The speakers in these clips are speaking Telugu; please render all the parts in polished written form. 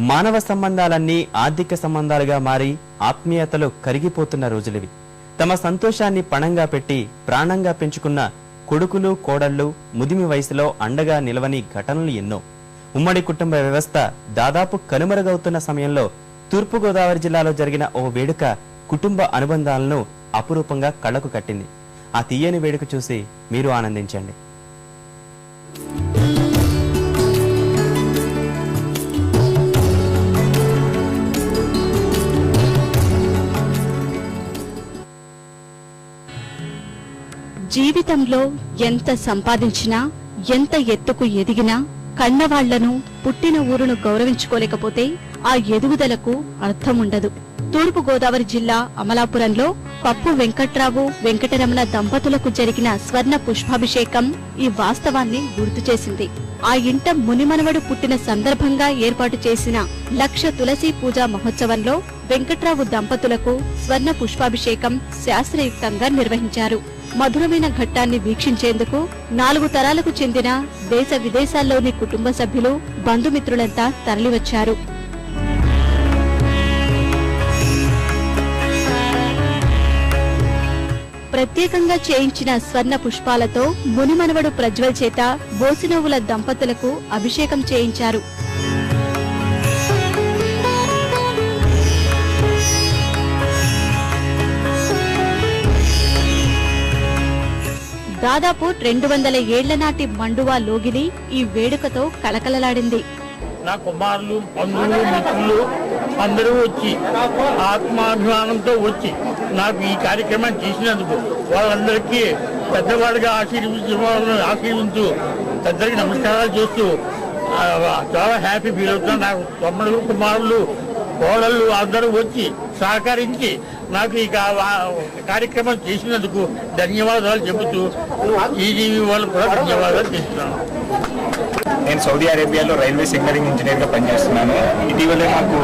మానవ సంబంధాలన్నీ ఆర్థిక సంబంధాలుగా మారి ఆత్మీయతలు కరిగిపోతున్న రోజులివి. తమ సంతోషాన్ని పణంగా పెట్టి ప్రాణంగా పెంచుకున్న కొడుకులు కోడళ్లు ముదిమి వయసులో అండగా నిలవని ఘటనలు ఎన్నో. ఉమ్మడి కుటుంబ వ్యవస్థ దాదాపు కనుమరుగవుతున్న సమయంలో తూర్పుగోదావరి జిల్లాలో జరిగిన ఓ వేడుక కుటుంబ అనుబంధాలను అపురూపంగా కళ్లకు కట్టింది. ఆ తీయని వేడుక చూసి మీరు ఆనందించండి. జీవితంలో ఎంత సంపాదించినా ఎంత ఎత్తుకు ఎదిగినా కన్నవాళ్లను పుట్టిన ఊరును గౌరవించుకోలేకపోతే ఆ ఎదుగుదలకు అర్థముండదు. తూర్పు గోదావరి జిల్లా అమలాపురంలో పప్పు వెంకట్రావు వెంకటరమణ దంపతులకు జరిగిన స్వర్ణ పుష్పాభిషేకం ఈ వాస్తవాన్ని గుర్తు చేసింది. ఆ ఇంట మునిమనవడు పుట్టిన సందర్భంగా ఏర్పాటు చేసిన 1,00,000 తులసి పూజా మహోత్సవంలో వెంకట్రావు దంపతులకు స్వర్ణ పుష్పాభిషేకం శాస్త్రయుక్తంగా నిర్వహించారు. మధురమైన ఘట్టాన్ని వీక్షించేందుకు 4 తరాలకు చెందిన దేశ విదేశాల్లోని కుటుంబ సభ్యులు బంధుమిత్రులంతా తరలివచ్చారు. ప్రత్యేకంగా చేయించిన స్వర్ణ పుష్పాలతో మునిమనవడు ప్రజ్వల్ చేత బోసినవ్వుల దంపతులకు అభిషేకం చేయించారు. దాదాపు 200 ఏళ్ల నాటి మండువా లోగిలి ఈ వేడుకతో కళకళలాడింది. నా కుమారులు బంధువులు మిత్రులు అందరూ వచ్చి ఆత్మాభిమానంతో వచ్చి నాకు ఈ కార్యక్రమాన్ని చేసినందుకు వాళ్ళందరికీ పెద్దవాళ్ళుగా ఆశీర్వించు పెద్దరికి నమస్కారాలు చేస్తూ చాలా హ్యాపీ ఫీల్ అవుతున్నాను. నాకు తమ్ముడు కుమారులు కోడళ్ళు అందరూ వచ్చి సహకరించి నాకు ఈ కార్యక్రమం చేసినందుకు ధన్యవాదాలు చెబుతూ ఈజీవీ వాళ్ళు కూడా ధన్యవాదాలు చేస్తున్నాను. నేను సౌదీ అరేబియాలో రైల్వే సిగ్నలింగ్ ఇంజనీర్గా పనిచేస్తున్నాను. ఇటీవలే మాకు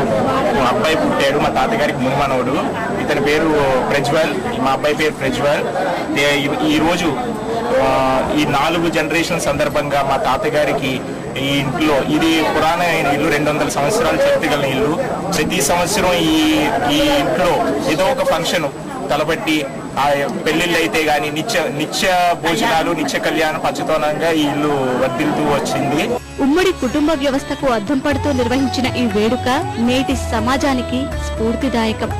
మా అబ్బాయి పుట్టాడు. మా తాతగారికి మునిమనవుడు. ఇతని పేరు ప్రజ్వల్, మా అబ్బాయి పేరు ప్రజ్వల్. ఈరోజు ఈ 4 జనరేషన్ సందర్భంగా మా తాతగారికి ఈ ఇంట్లో, ఇది పురాణమైన ఇల్లు, 200 సంవత్సరాల చరిత్ర గల ఇల్లు. ప్రతి సంవత్సరం ఈ ఇంట్లో ఏదో ఒక ఫంక్షన్ తలబట్టి ఆ పెళ్లిళ్ళు అయితే గాని నిత్య భోజనాలు, నిత్య కళ్యాణ పచ్చతోనంగా ఈ ఇల్లు వర్ధిల్తూ వచ్చింది. ఉమ్మడి కుటుంబ వ్యవస్థకు అద్దం పడుతూ నిర్వహించిన ఈ వేడుక నేటి సమాజానికి స్ఫూర్తిదాయకం.